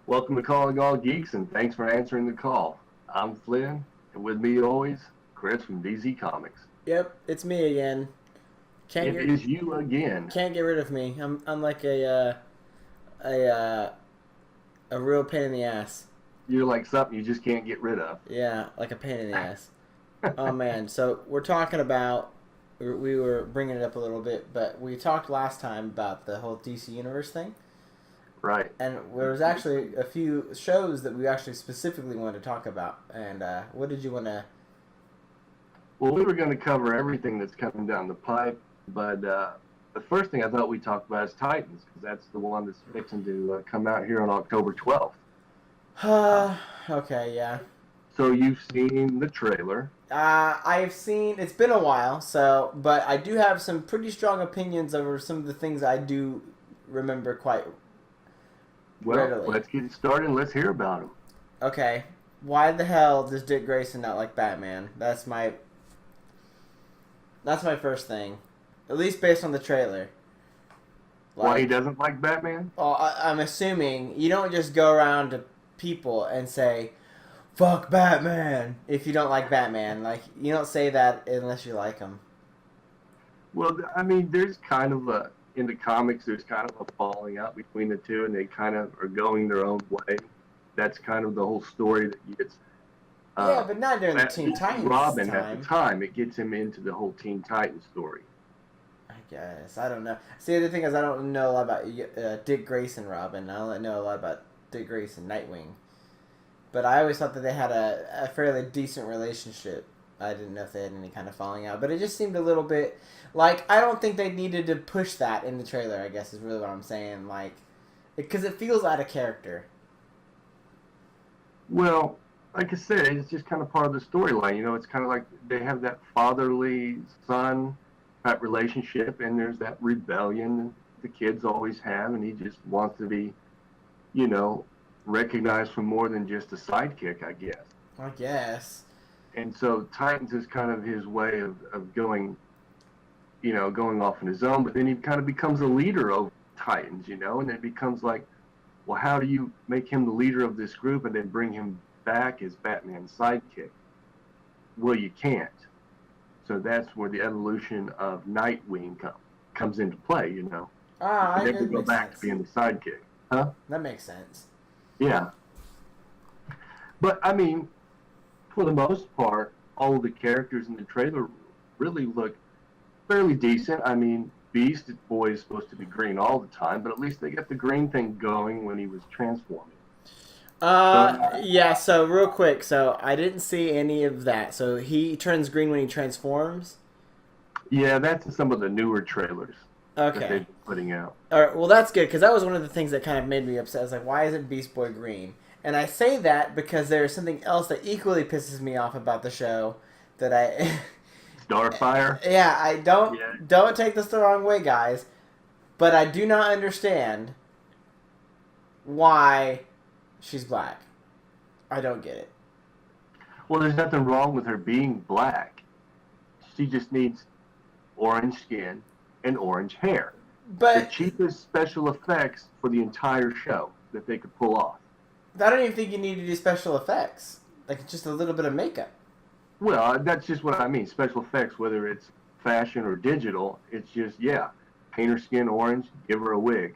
Welcome to Calling All Geeks, and thanks for answering the call. I'm Flynn, and with me always, Chris from DZ Comics. Yep, it's me again. It is you again. Can't get rid of me. I'm like a real pain in the ass. You're like something you just can't get rid of. Yeah, like a pain in the ass. Oh man, so we're talking about we were bringing it up a little bit, but we talked last time about the whole DC Universe thing. Right. And there was actually a few shows that we actually specifically wanted to talk about. And what did you want to? Well, we were going to cover everything that's coming down the pipe, but the first thing I thought we'd talk about is Titans, because that's the one that's fixing to come out here on October 12th. Okay, yeah. So you've seen the trailer. I've seen. It's been a while, but I do have some pretty strong opinions over some of the things I do remember quite. Well, readily. Let's get started and let's hear about them. Okay, why the hell does Dick Grayson not like Batman? That's my first thing, at least based on the trailer. Why he doesn't like Batman? Well, I'm assuming you don't just go around to people and say, "Fuck Batman" if you don't like Batman. Like, you don't say that unless you like him. Well, I mean, there's kind of in the comics, there's kind of a falling out between the two, and they kind of are going their own way. That's kind of the whole story that gets. Yeah, but not during the Teen Titans Robin time. at the time, it gets him into the whole Teen Titans story. I guess. I don't know. See, the thing is, I don't know a lot about Dick Grayson Robin. I only know a lot about Dick Grayson Nightwing. But I always thought that they had a fairly decent relationship. I didn't know if they had any kind of falling out. But it just seemed a little bit like, I don't think they needed to push that in the trailer, I guess is really what I'm saying. Like, because it feels out of character. Well, like I said, it's just kind of part of the storyline. You know, it's kind of like they have that fatherly son type relationship, and there's that rebellion the kids always have, and he just wants to be, you know, recognized for more than just a sidekick, I guess. I guess. And so Titans is kind of his way of going, you know, going off on his own, but then he kind of becomes a leader of Titans, you know, and it becomes like, well, how do you make him the leader of this group and then bring him back as Batman's sidekick? Well, you can't. So that's where the evolution of Nightwing comes into play, you know. I never go back to being the sidekick. Huh? That makes sense. Yeah. But, I mean, for the most part, all of the characters in the trailer really look fairly decent. I mean, Beast Boy is supposed to be green all the time, but at least they got the green thing going when he was transforming. Yeah, so real quick, so I didn't see any of that. So he turns green when he transforms? Yeah, that's in some of the newer trailers that Okay. they've been putting out. Alright, well that's good, because that was one of the things that kind of made me upset. I was like, why isn't Beast Boy green? And I say that because there's something else that equally pisses me off about the show that I... Starfire? Yeah, I don't take this the wrong way, guys, but I do not understand why she's black. I don't get it. Well, there's nothing wrong with her being black. She just needs orange skin and orange hair. But the cheapest special effects for the entire show that they could pull off. I don't even think you need to do special effects. Like, just a little bit of makeup. Well, that's just what I mean. Special effects, whether it's fashion or digital, it's just, yeah, paint her skin orange, give her a wig.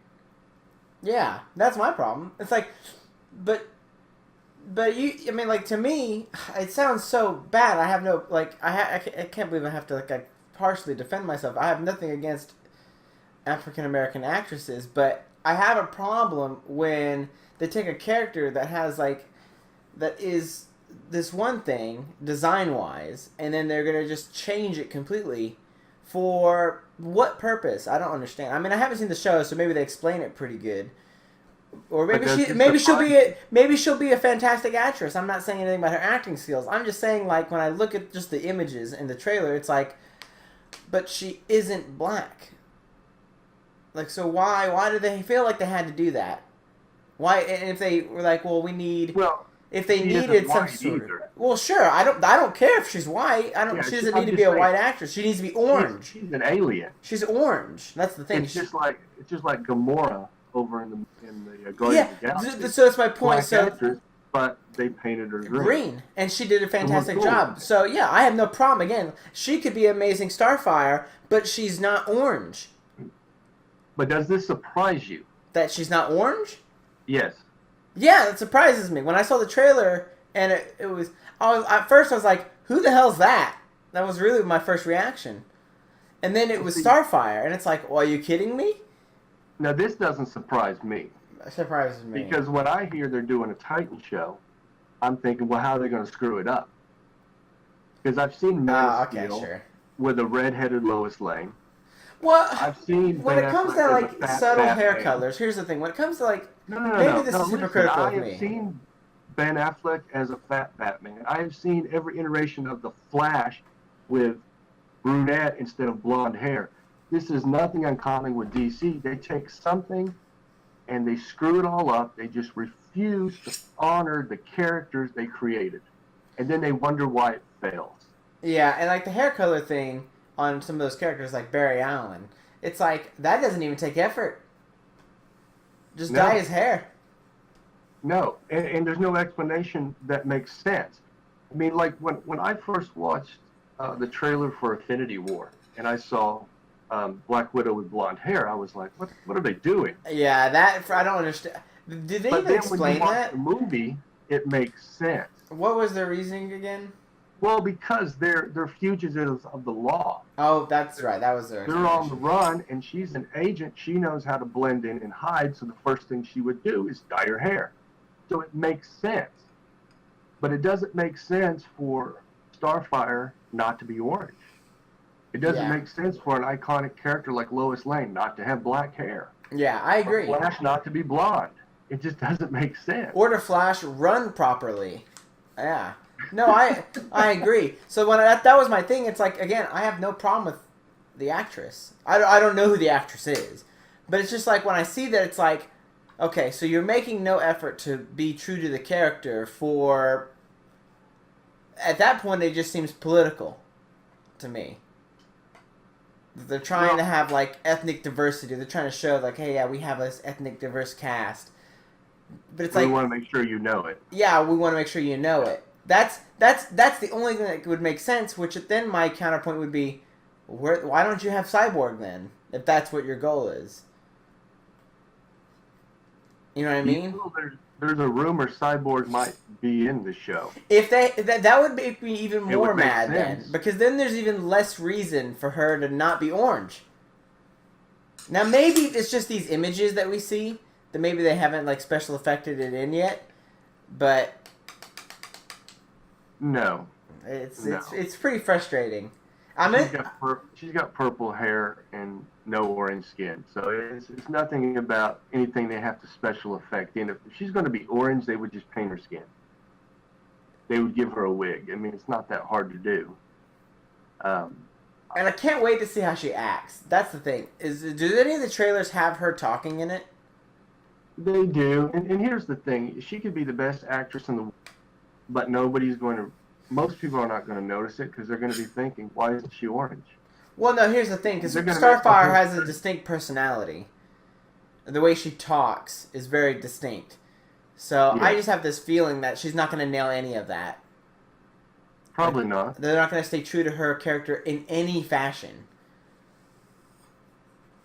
Yeah, that's my problem. It's like, but you, I mean, like, to me, it sounds so bad. I have no, like, I can't believe I have to, like, I partially defend myself. I have nothing against African American actresses, but I have a problem when they take a character that has, like, that is this one thing design wise, and then they're gonna just change it completely. For what purpose? I don't understand. I mean, I haven't seen the show, so maybe they explain it pretty good. Or maybe she'll be a fantastic actress. I'm not saying anything about her acting skills. I'm just saying, like, when I look at just the images in the trailer, it's like, but she isn't black. Like, so why did they feel like they had to do that? Why? And if they were like, well, we need if they She needed isn't some white sort of. either. Well, sure. I don't care if she's white. I don't. Yeah, She doesn't I'm need to just be a saying, white actress. She needs to be orange. she's an alien. She's orange. That's the thing. It's just like Gamora over in the Guardians Yeah. of the Galaxy. So that's my point. Black So actress, but they painted her green. green, and she did a And we're fantastic cool job. with it. So yeah, I have no problem. Again, she could be amazing Starfire, but she's not orange. But does this surprise you? That she's not orange? Yes. Yeah, that surprises me. When I saw the trailer and it was, at first I was like, "Who the hell's that?" That was really my first reaction. And then it was Starfire, and it's like, well, are you kidding me? Now this doesn't surprise me. It surprises me. Because when I hear they're doing a Titan show, I'm thinking, well, how are they going to screw it up? Because I've seen Men of Steel sure. with a red-headed Lois Lane. Well, I've seen when it comes to Ben Affleck like as a fat subtle hair Batman. colors, here's the thing. When it comes to like, No, maybe this is listen, hypocritical I of have me. seen Ben Affleck as a fat Batman. I have seen every iteration of the Flash with brunette instead of blonde hair. This is nothing uncommon with DC. They take something and they screw it all up. They just refuse to honor the characters they created. And then they wonder why it fails. Yeah, and like the hair color thing on some of those characters, like Barry Allen, it's like that doesn't even take effort. Just No. dye his hair. No, and there's no explanation that makes sense. I mean, like when I first watched the trailer for Infinity War and I saw Black Widow with blonde hair, I was like, what are they doing? Yeah, that I don't understand. Did they But even then when explain you watch that? the movie, it makes sense. What was their reasoning again? Well, because they're fugitives of the law. Oh, that's right. That was their. They're on the explanation. run, and she's an agent. She knows how to blend in and hide, so the first thing she would do is dye her hair. So it makes sense. But it doesn't make sense for Starfire not to be orange. It doesn't Yeah. make sense for an iconic character like Lois Lane not to have black hair. Yeah, I agree. Or Flash not to be blonde. It just doesn't make sense. Or to Flash run properly. Yeah. No, I agree. So when that was my thing. It's like, again, I have no problem with the actress. I don't know who the actress is, but it's just like when I see that, it's like, okay, so you're making no effort to be true to the character. For at that point, it just seems political to me. They're trying to have like ethnic diversity. They're trying to show like, hey, yeah, we have this ethnic diverse cast. But it's We like, want to make sure you know it. yeah, we want to make sure you know it. That's the only thing that would make sense. Which then my counterpoint would be, why don't you have Cyborg then? If that's what your goal is, you know what I mean? There's a rumor Cyborg might be in the show. If that would make me even It more would make mad sense. then, because then there's even less reason for her to not be orange. Now maybe it's just these images that we see that maybe they haven't like special effected it in yet, but No. it's pretty frustrating. She's got purple hair and no orange skin, so it's nothing about anything they have to special effect in. If she's going to be orange, they would just paint her skin. They would give her a wig. I mean, it's not that hard to do. And I can't wait to see how she acts. That's the thing. Do any of the trailers have her talking in it? They do, and here's the thing: she could be the best actress in the world, but most people are not going to notice it because they're going to be thinking, why isn't she orange? Well, no, here's the thing, because They're gonna Starfire make- has a distinct personality. The way she talks is very distinct. So Yeah. I just have this feeling that she's not going to nail any of that. Probably not. They're not going to stay true to her character in any fashion.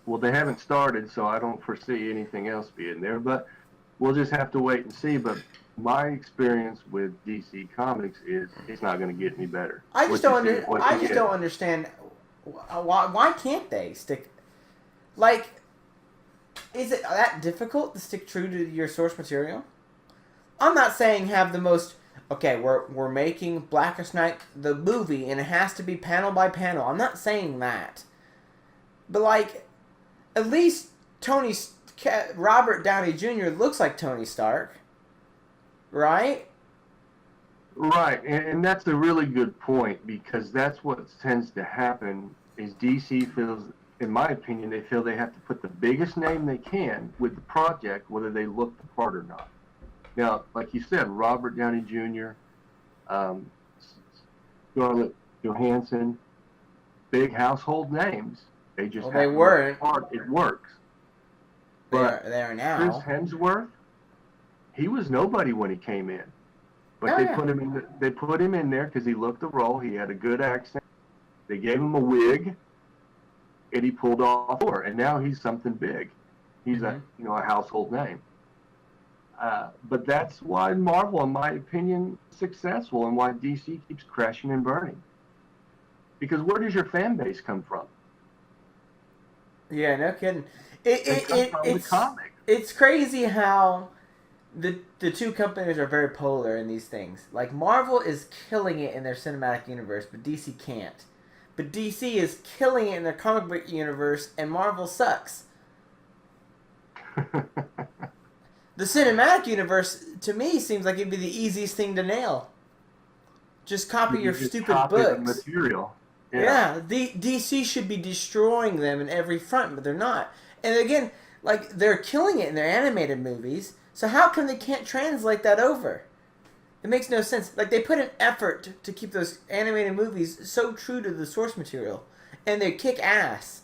Well, they haven't started, so I don't foresee anything else being there, but we'll just have to wait and see. But my experience with DC Comics is it's not going to get any better. I just don't understand why can't they stick, like, is it that difficult to stick true to your source material? I'm not saying have the most, okay, we're making Blackest Night the movie and it has to be panel by panel. I'm not saying that. But like, at least Robert Downey Jr. looks like Tony Stark. Right? Right, and that's a really good point because that's what tends to happen is DC feels, in my opinion, they feel they have to put the biggest name they can with the project, whether they look the part or not. Now, like you said, Robert Downey Jr., um, Scarlett Johansson, big household names. They just Well, they happen to look weren't. the part. It works. They But are. They are Chris now. Hemsworth, he was nobody when he came in. But Oh they yeah. put him in. They put him in there because he looked the role. He had a good accent. They gave him a wig, and he pulled off more. And now he's something big. He's Mm-hmm. a household name. But that's why Marvel, in my opinion, is successful, and why DC keeps crashing and burning. Because where does your fan base come from? Yeah, no kidding. They come from the comic. It's crazy how the two companies are very polar in these things. Like Marvel is killing it in their cinematic universe, but DC can't. But DC is killing it in their comic book universe, and Marvel sucks. The cinematic universe, to me, seems like it'd be the easiest thing to nail. Just copy your just stupid copy the books. material. Yeah, DC should be destroying them in every front, but they're not. And again, like they're killing it in their animated movies. So how come they can't translate that over? It makes no sense. Like they put an effort to keep those animated movies so true to the source material, and they kick ass.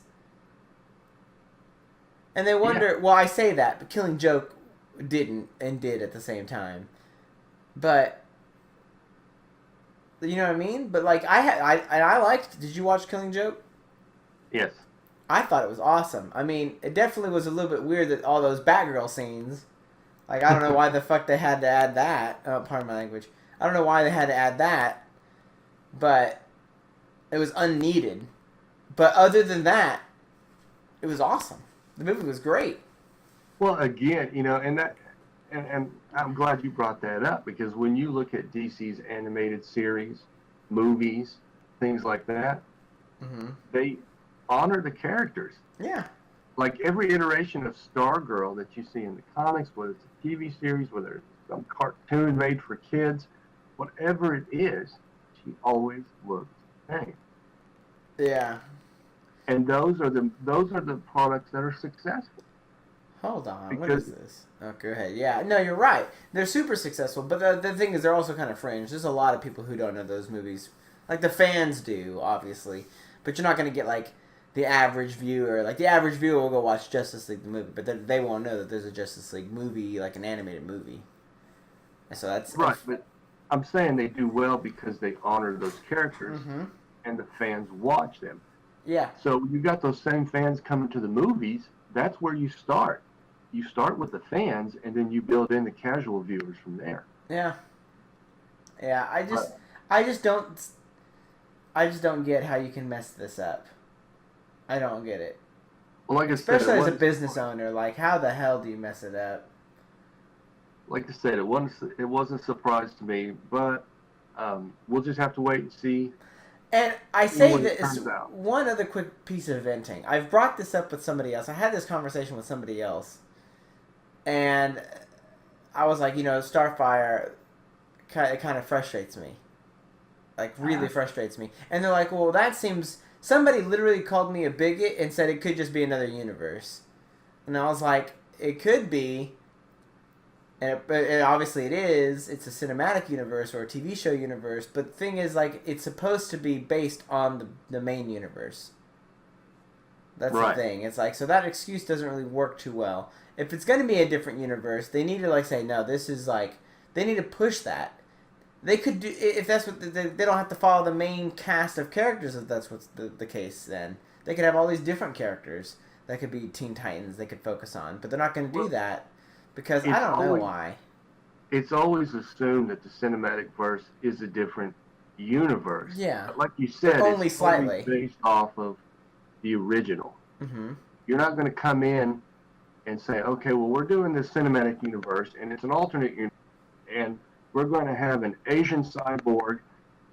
And they wonder. Yeah. Well, I say that, but Killing Joke didn't and did at the same time. But you know what I mean? But like I liked. Did you watch Killing Joke? Yes. I thought it was awesome. I mean, it definitely was a little bit weird that all those Batgirl scenes. Like, I don't know why the fuck they had to add that. Oh, pardon my language. I don't know why they had to add that. But it was unneeded. But other than that, it was awesome. The movie was great. Well, again, and I'm glad you brought that up, because when you look at DC's animated series, movies, things like that, Mm-hmm. they honor the characters. Yeah. Like every iteration of Stargirl that you see in the comics, whether it's a TV series, whether it's some cartoon made for kids, whatever it is, she always looks the same. Yeah. And those are the products that are successful. Hold on. What Because is this? Oh, go ahead. Yeah. No, you're right. They're super successful. But the thing is, they're also kind of fringe. There's a lot of people who don't know those movies. Like, the fans do, obviously. But you're not going to get, like, the average viewer. Like, the average viewer will go watch Justice League the movie. But they won't know that there's a Justice League movie, like an animated movie. And so that's... right, but I'm saying they do well because they honor those characters, Mm-hmm. and the fans watch them. Yeah. So you got those same fans coming to the movies. That's where you start. You start with the fans, and then you build in the casual viewers from there. Yeah. Yeah, I just don't get how you can mess this up. I don't get it. Well, like I Especially said, as a business owner, like how the hell do you mess it up? like I said, it wasn't a surprise to me, but we'll just have to wait and see. And I say When it this, turns out. one other quick piece of venting. I've brought this up with somebody else. I had this conversation with somebody else. And I was like, Starfire, it kind of frustrates me. Like, really frustrates me. And they're like, well, that seems... Somebody literally called me a bigot and said it could just be another universe. And I was like, it could be... but obviously it is. It's a cinematic universe or a TV show universe. But the thing is, like, it's supposed to be based on the main universe. That's Right. the thing. It's like, so that excuse doesn't really work too well. If it's going to be a different universe, they need to, like, say, no, this is, like, they need to push that. They could do, if that's what, they don't have to follow the main cast of characters if that's what's the case then. They could have all these different characters that could be Teen Titans they could focus on. But they're not going to do that. Because I don't know why. It's always assumed that the cinematic verse is a different universe. Yeah. But like you said, Only it's slightly. always based off of the original. Mm-hmm. You're not going to come in and say, okay, well, we're doing this cinematic universe, and it's an alternate universe, and we're going to have an Asian cyborg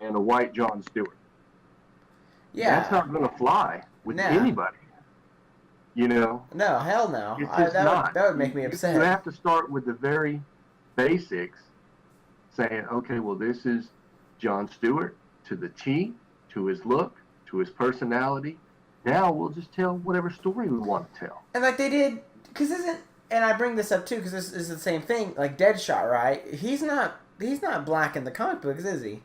and a white Jon Stewart. Yeah. That's not going to fly with anybody. No, hell no. It's just not. That would make me upset. You have to start with the very basics, saying, okay, well, this is Jon Stewart to the T, to his look, to his personality. Now we'll just tell whatever story we want to tell. And like they did, because and I bring this up too because this is the same thing. Like Deadshot, right? He's not black in the comic books, is he?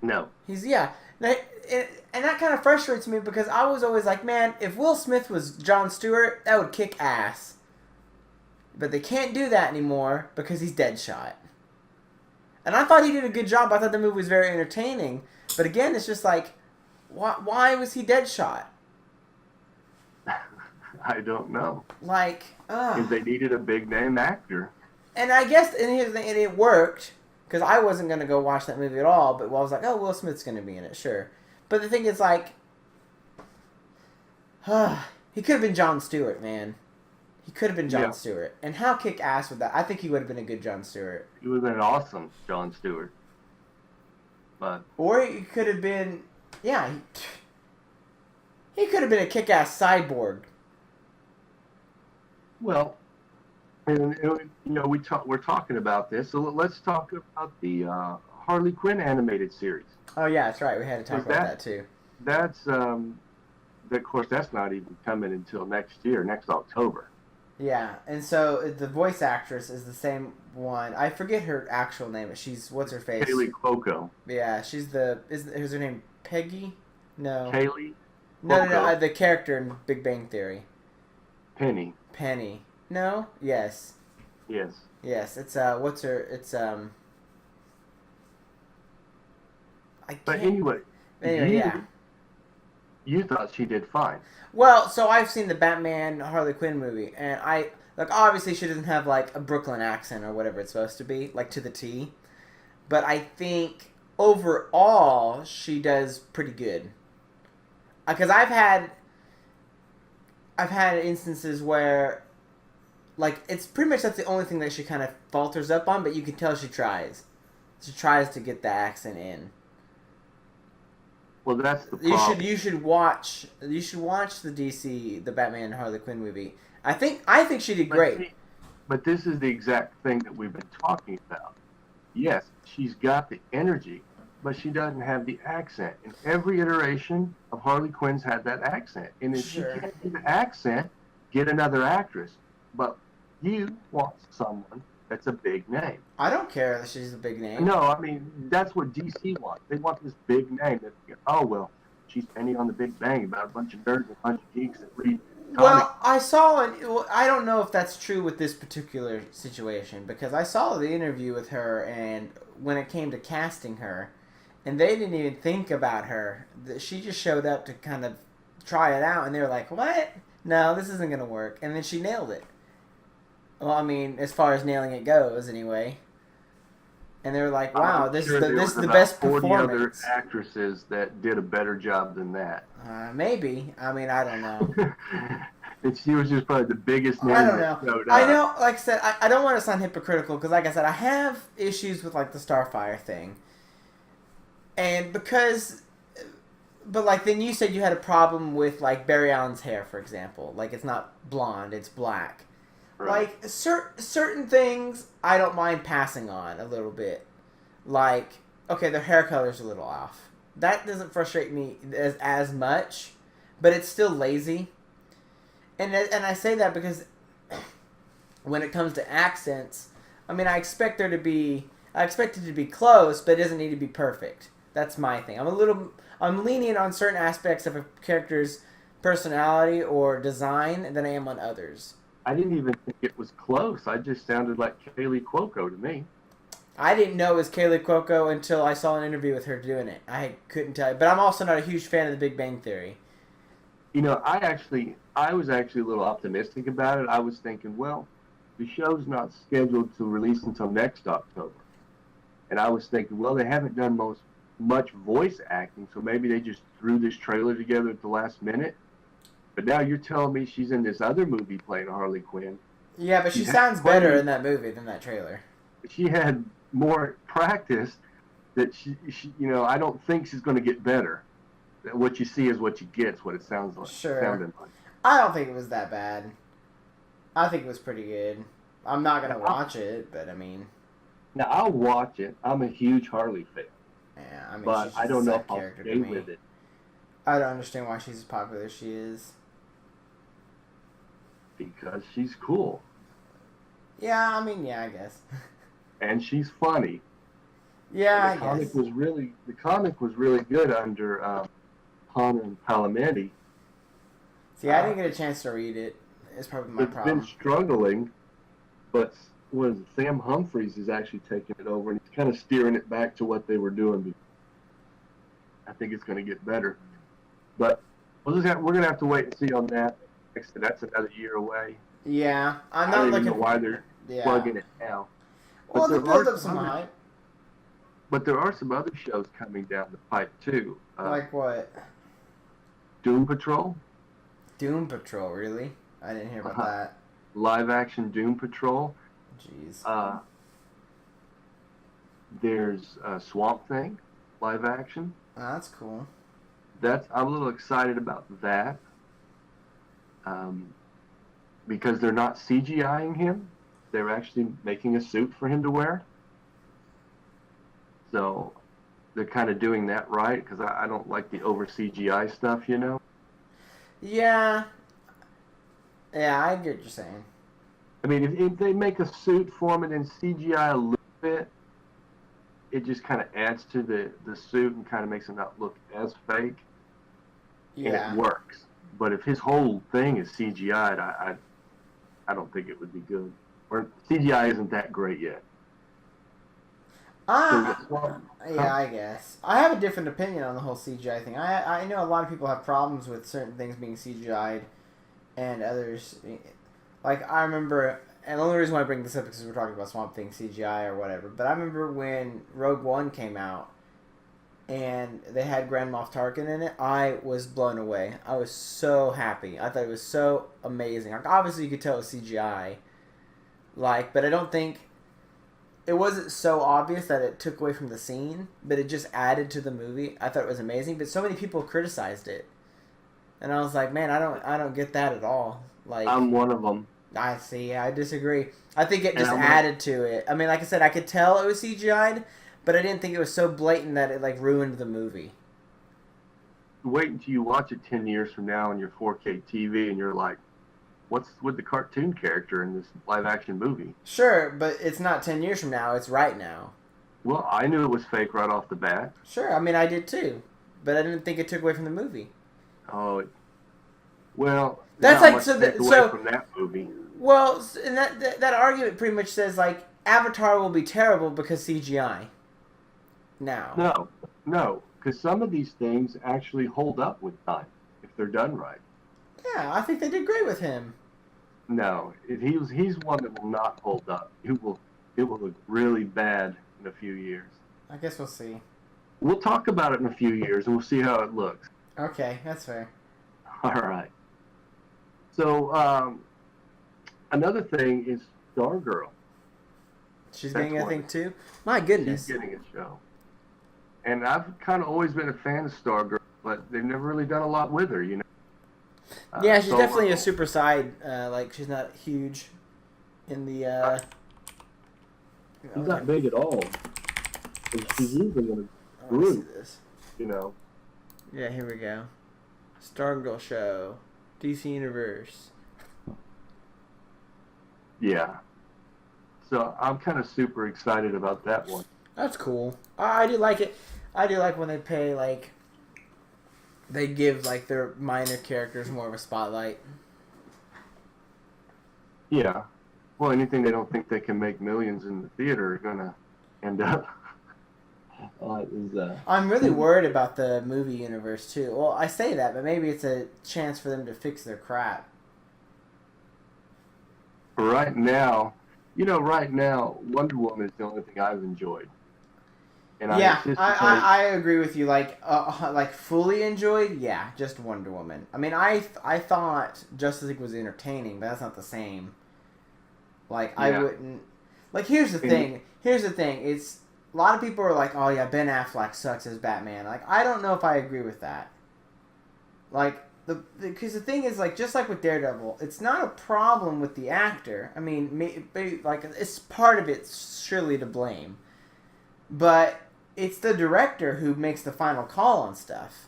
No. He's and that kind of frustrates me because I was always like, man, if Will Smith was Jon Stewart, that would kick ass. But they can't do that anymore because he's Deadshot. And I thought he did a good job. I thought the movie was very entertaining. But again, it's just like, why was he Deadshot? I don't know. Like, because they needed a big name actor. And I guess, and here's the thing, and it worked, because I wasn't going to go watch that movie at all, but I was like, oh, Will Smith's going to be in it, sure. But the thing is, like, he could have been Jon Stewart, man. He could have been Jon Stewart. And how kick-ass would that? I think he would have been a good Jon Stewart. He would have been an awesome Jon Stewart. But or he could have been, he could have been a kick-ass cyborg. Well, and we're talking about this, so let's talk about the Harley Quinn animated series. Oh yeah, that's right. We had to talk about that too. That's of course, that's not even coming until next October. Yeah, and so the voice actress is the same one. I forget her actual name, but she's what's her face? Kaylee Cuoco. Yeah, she's is her name Peggy? No. Kaylee. No, the character in Big Bang Theory. Penny. No? Yes. Yes. Yes, it's what's her? It's But anyway, yeah. You thought she did fine. Well, so I've seen the Batman Harley Quinn movie, and obviously she doesn't have like a Brooklyn accent or whatever it's supposed to be, like to the T. But I think overall she does pretty good. Because I've had instances where, like, it's pretty much that's the only thing that she kind of falters up on, but you can tell she tries. She tries to get the accent in. Well, that's the problem. You should watch the DC, the Batman and Harley Quinn movie. I think she did great. But this is the exact thing that we've been talking about. Yes, she's got the energy, but she doesn't have the accent. And every iteration of Harley Quinn's had that accent. And if she can't do the accent, get another actress. But you want someone that's a big name. I don't care that she's a big name. No, I mean, that's what DC wants. They want this big name. That, oh, well, she's Penny on the Big Bang about a bunch of nerds and a bunch of geeks that read comics. Well, I don't know if that's true with this particular situation, because I saw the interview with her, and when it came to casting her, and they didn't even think about her. She just showed up to kind of try it out, and they were like, what? No, this isn't going to work. And then she nailed it. Well, I mean, as far as nailing it goes, anyway. And they were like, wow, this is the best performance. 40 other actresses that did a better job than that. Maybe. I mean, I don't know. And she was just probably the biggest name. I don't know. I know, like I said, I don't want to sound hypocritical, because like I said, I have issues with like the Starfire thing. And but like then you said you had a problem with like Barry Allen's hair, for example. Like it's not blonde, it's black. Right. Like certain things I don't mind passing on a little bit. Like, okay, their hair color's a little off. That doesn't frustrate me as much, but it's still lazy. And I say that because when it comes to accents, I mean, I expect it to be close, but it doesn't need to be perfect. That's my thing. I'm lenient on certain aspects of a character's personality or design than I am on others. I didn't even think it was close. I just sounded like Kaylee Cuoco to me. I didn't know it was Kaylee Cuoco until I saw an interview with her doing it. I couldn't tell you. But I'm also not a huge fan of the Big Bang Theory. You know, I was actually a little optimistic about it. I was thinking, well, the show's not scheduled to release until next October. And I was thinking, well, they haven't done much voice acting, so maybe they just threw this trailer together at the last minute. But now you're telling me she's in this other movie playing Harley Quinn. Yeah, but she sounds better in that movie than that trailer. She had more practice that she I don't think she's going to get better. What you see is what you get, is what it sounds like. Sure. I don't think it was that bad. I think it was pretty good. I'm not going to watch it, but I mean... Now, I'll watch it. I'm a huge Harley fan. Yeah, I mean, but I don't know if I'll stay with it. I don't understand why she's as popular as she is. Because she's cool. Yeah, I mean, yeah, I guess. And she's funny. Yeah, And I guess. the comic was really good under Connor and Palamandi. See, I didn't get a chance to read it. It's probably my It's been problem. struggling, but what is it, Sam Humphries is actually taking it over, and he's kind of steering it back to what they were doing. I think it's going to get better, but we're going to have to wait and see on that. Like I said, that's another year away. Yeah, I'm I not don't even know looking. why they're Yeah. plugging it now. Well, But to there build are up some hype. some other shows coming down the pipe too. Like what? Doom Patrol. Doom Patrol, really? I didn't hear about that. Live action Doom Patrol. Jeez. There's Swamp Thing, live action. Oh, that's cool. I'm a little excited about that. Because they're not CGIing him. They're actually making a suit for him to wear. So they're kind of doing that right, because I don't like the over CGI stuff, you know? Yeah. Yeah, I get what you're saying. I mean, if they make a suit for him and then CGI a little bit, it just kind of adds to the suit and kind of makes him not look as fake. Yeah. And it works. But if his whole thing is CGI'd, I don't think it would be good. Or CGI isn't that great yet. Yeah, I guess. I have a different opinion on the whole CGI thing. I know a lot of people have problems with certain things being CGI'd and others. Like, I remember, and the only reason why I bring this up is because we're talking about Swamp Thing CGI or whatever, but I remember when Rogue One came out and they had Grand Moff Tarkin in it, I was blown away. I was so happy. I thought it was so amazing. Like, obviously you could tell it was CGI, but I don't think it wasn't so obvious that it took away from the scene, but it just added to the movie. I thought it was amazing, but so many people criticized it, and I was like, man, I don't get that at all. Like, I'm one of them. I see. I disagree. I think it just added to it. I mean, like I said, I could tell it was CGI'd, but I didn't think it was so blatant that it ruined the movie. Wait until you watch it 10 years from now on your 4K TV, and you're like, what's with the cartoon character in this live action movie? Sure, but it's not 10 years from now. It's right now. Well, I knew it was fake right off the bat. Sure, I mean, I did too, but I didn't think it took away from the movie. Oh, well, that's like so from that movie. Well, and that argument pretty much says like Avatar will be terrible because CGI. Now. No, because some of these things actually hold up with time if they're done right. Yeah, I think they did great with him. No, he's one that will not hold up. It will look really bad in a few years. I guess we'll see. We'll talk about it in a few years, and we'll see how it looks. Okay, that's fair. All right. So, another thing is Stargirl. She's getting a thing too? My goodness. She's getting a show. And I've kind of always been a fan of Stargirl, but they've never really done a lot with her, you know? Yeah, she's definitely a super side. She's not huge in the... she's not big at all. She's usually in a group, you know? Yeah, here we go. Stargirl show. DC Universe. Yeah. So I'm kind of super excited about that one. That's cool. I do like it. I do like when they pay, they give, their minor characters more of a spotlight. Yeah. Well, anything they don't think they can make millions in the theater are going to end up... I'm really worried about the movie universe, too. Well, I say that, but maybe it's a chance for them to fix their crap. Right now, Wonder Woman is the only thing I've enjoyed. And I agree with you. Fully enjoyed, yeah, just Wonder Woman. I mean, I thought Justice League was entertaining, but that's not the same. I wouldn't... Here's the thing. It's... A lot of people are like, oh yeah, Ben Affleck sucks as Batman. I don't know if I agree with that. Because the thing is, just like with Daredevil, it's not a problem with the actor. I mean, it's part of it surely to blame. But it's the director who makes the final call on stuff.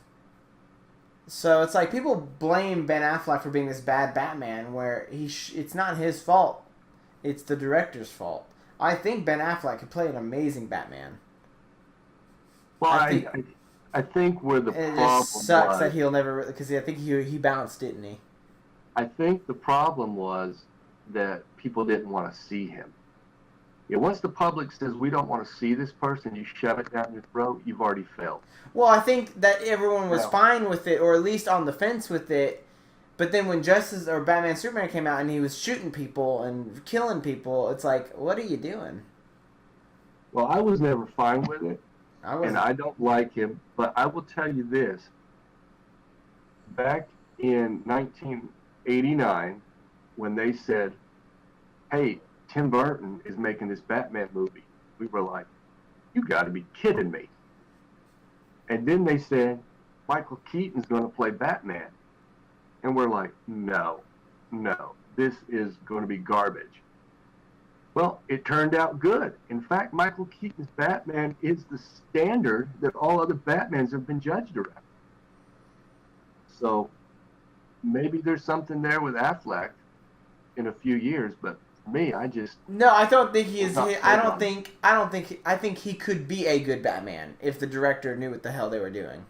So it's people blame Ben Affleck for being this bad Batman, where it's not his fault. It's the director's fault. I think Ben Affleck could play an amazing Batman. Well, I think I think where the it problem just sucks that was, he'll never, because I think he bounced, didn't he? I think the problem was that people didn't want to see him. Yeah, once the public says we don't want to see this person, you shove it down your throat, you've already failed. Well, I think that everyone was No. fine with it, or at least on the fence with it. But then when Justice or Batman Superman came out and he was shooting people and killing people, it's like, what are you doing? Well, I was never fine with it, I and wasn't. I don't like him, but I will tell you this. Back in 1989, when they said, hey, Tim Burton is making this Batman movie, we were like, you got to be kidding me. And then they said, Michael Keaton's going to play Batman. And we're like, no, this is going to be garbage. Well, it turned out good. In fact, Michael Keaton's Batman is the standard that all other Batmans have been judged around. So maybe there's something there with Affleck in a few years, but for me, I just No, I don't think he is. Not I think he could be a good Batman if the director knew what the hell they were doing.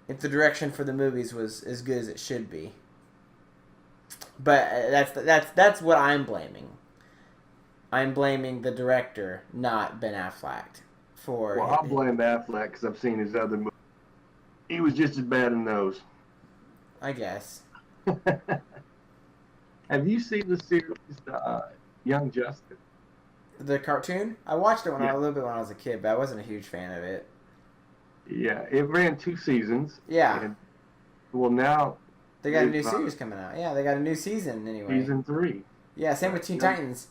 If the direction for the movies was as good as it should be. But that's what I'm blaming. I'm blaming the director, not Ben Affleck, for. well, I'll blame Affleck because I've seen his other movies. He was just as bad in those. I guess. Have you seen the series Young Justice? The cartoon? I watched it Yeah. a little bit when I was a kid, but I wasn't a huge fan of it. Yeah, it ran 2 seasons. Yeah. And, well, now They got a it's, new series coming out. Yeah, they got a new season anyway. season 3. Yeah, same with Teen Yeah. Titans.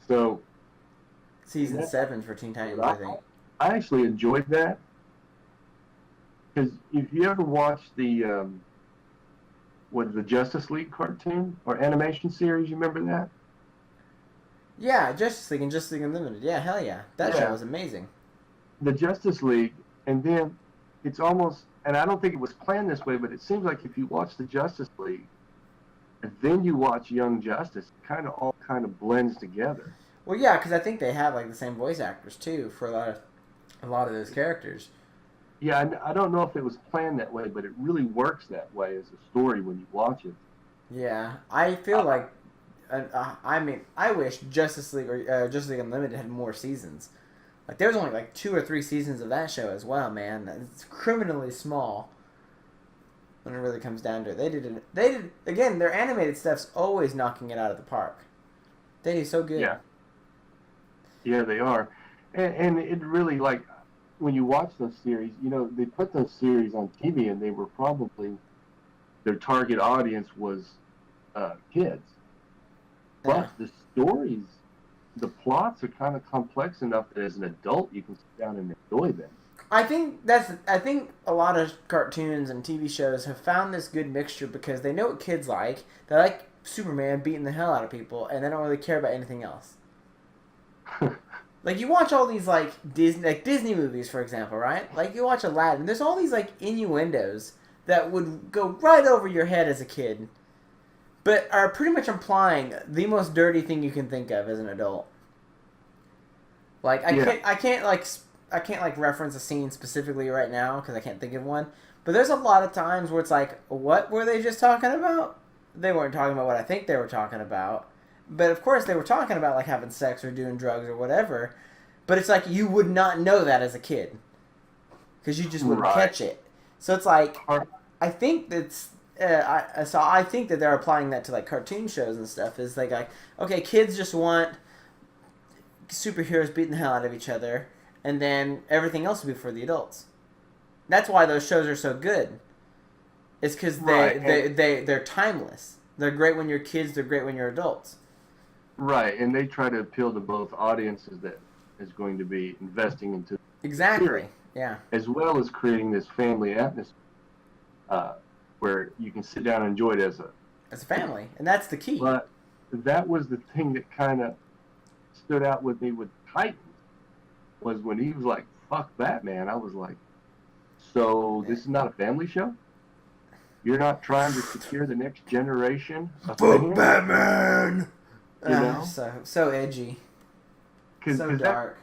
So Season Yeah. 7 for Teen Titans, I think. I actually enjoyed that because if you ever watched the the Justice League cartoon or animation series, you remember that? Yeah, Justice League and Justice League Unlimited. Yeah, hell yeah. That Yeah. show was amazing. The Justice League, and then it's almost, and I don't think it was planned this way, but it seems like if you watch the Justice League and then you watch Young Justice, it all kind of blends together. Well, yeah, because I think they have like the same voice actors too for a lot of those characters. Yeah, I don't know if it was planned that way, but it really works that way as a story when you watch it. Yeah, I feel like, I mean, I wish Justice League or Justice League Unlimited had more seasons. Like there was only like 2 or 3 seasons of that show as well, man. It's criminally small when it really comes down to it. They did again. Their animated stuff's always knocking it out of the park. They do so good. Yeah, they are, and it really, like, when you watch those series, they put those series on TV, and they were probably their target audience was kids, but the stories, the plots are kind of complex enough that as an adult you can sit down and enjoy them. I think a lot of cartoons and TV shows have found this good mixture because they know what kids like. They like Superman beating the hell out of people, and they don't really care about anything else. Like you watch all these like Disney movies, for example, right? Like you watch Aladdin. There's all these like innuendos that would go right over your head as a kid, but are pretty much implying the most dirty thing you can think of as an adult. Like I can't reference a scene specifically right now because I can't think of one. But there's a lot of times where it's like, what were they just talking about? They weren't talking about what I think they were talking about. But of course they were talking about like having sex or doing drugs or whatever. But it's like you would not know that as a kid because you just wouldn't catch it. So it's like I think that's I think that they're applying that to like cartoon shows and stuff. Is like okay, kids just want superheroes beating the hell out of each other, and then everything else will be for the adults. That's why those shows are so good. It's because they're timeless. They're great when you're kids. They're great when you're adults. Right, and they try to appeal to both audiences that is going to be investing into exactly, series, yeah, as well as creating this family atmosphere where you can sit down and enjoy it as a family, and that's the key. But that was the thing that kind of stood out with me with Titans was when he was like, "Fuck Batman." I was like, "So this is not a family show?" You're not trying to secure the next generation of Fuck fans, Batman. you know? So edgy, so dark.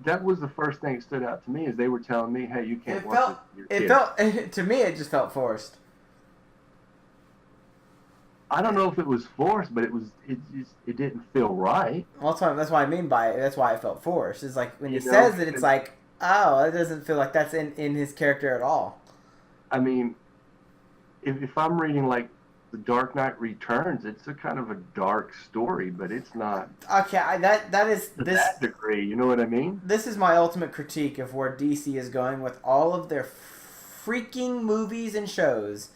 That was the first thing that stood out to me is they were telling me, hey, you can't It watch felt. this with It your kids. felt to me. It just felt forced. I don't know if it was forced, but it didn't feel right. Well, that's what I mean by it. That's why it felt forced. It's like when he You know, says it, it's like, oh, it doesn't feel like that's in his character at all. I mean, if I'm reading like The Dark Knight Returns, it's a kind of a dark story, but it's not Okay, that is to this. that degree. You know what I mean? This is my ultimate critique of where DC is going with all of their freaking movies and shows.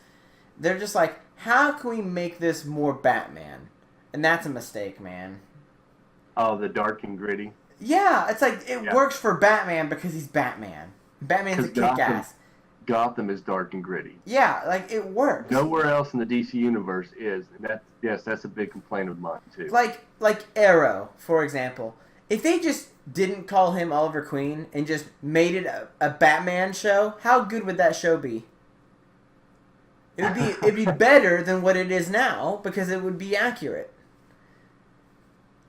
They're just like, how can we make this more Batman? And that's a mistake, man. Oh, the dark and gritty. Yeah, it's like it works for Batman because he's Batman. Batman's a kick-ass. Gotham is dark and gritty. Yeah, like it works. Nowhere else in the DC universe is, and that's a big complaint of mine too. Like Arrow, for example. If they just didn't call him Oliver Queen and just made it a Batman show, how good would that show be? It'd be better than what it is now because it would be accurate.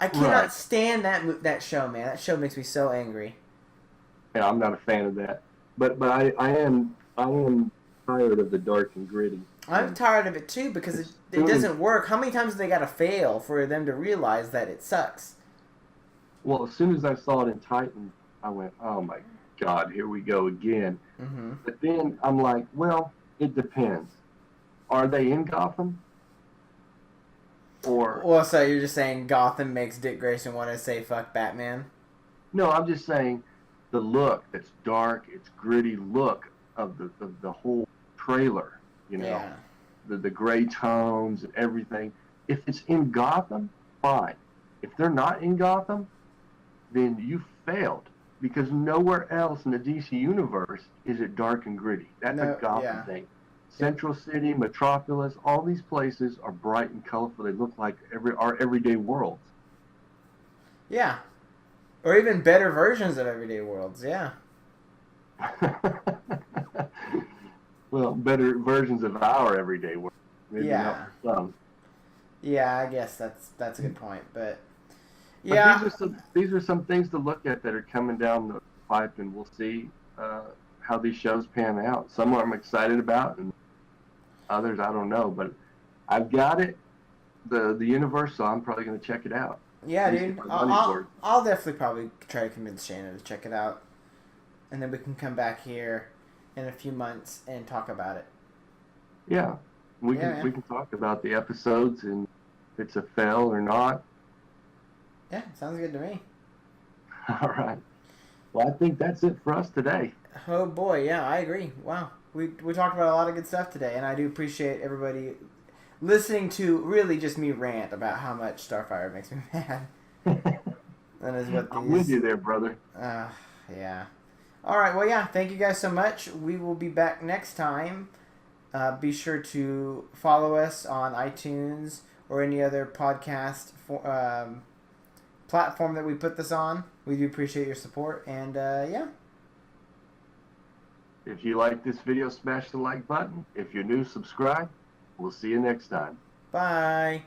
I cannot stand that show, man. That show makes me so angry. Yeah, I'm not a fan of that, but I am tired of the dark and gritty. I'm tired of it too because it doesn't work. How many times have they got to fail for them to realize that it sucks? Well, as soon as I saw it in Titan, I went, "Oh my God, here we go again." Mm-hmm. But then I'm like, "Well, it depends. Are they in Gotham? Or Well, so you're just saying Gotham makes Dick Grayson want to say fuck Batman? no? I'm just saying the look. It's dark. It's gritty look of the whole trailer. You know, Yeah. the gray tones and everything. If it's in Gotham, fine. If they're not in Gotham, then you failed because nowhere else in the DC universe is it dark and gritty. That's a Gotham thing. Central City, Metropolis, all these places are bright and colorful. They look like our everyday worlds. Yeah. Or even better versions of everyday worlds, yeah. Well, better versions of our everyday world. Maybe not for some. Yeah, I guess that's a good point, but yeah. But these are some things to look at that are coming down the pipe, and we'll see how these shows pan out. Some I'm excited about, and others I don't know. But I've got it, the universe, so I'm probably going to check it out. Yeah, dude. I'll definitely probably try to convince Shannon to check it out, and then we can come back here in a few months and talk about it. Yeah, we can talk about the episodes and if it's a fail or not. Yeah, sounds good to me. All right. Well, I think that's it for us today. Oh boy, yeah, I agree. Wow, we talked about a lot of good stuff today, and I do appreciate everybody listening to really just me rant about how much Starfire makes me mad. That is what these... I'm with you there, brother. Yeah. All right, well, yeah, thank you guys so much. We will be back next time. Be sure to follow us on iTunes or any other podcast platform that we put this on. We do appreciate your support, and yeah. If you like this video, smash the like button. If you're new, subscribe. We'll see you next time. Bye.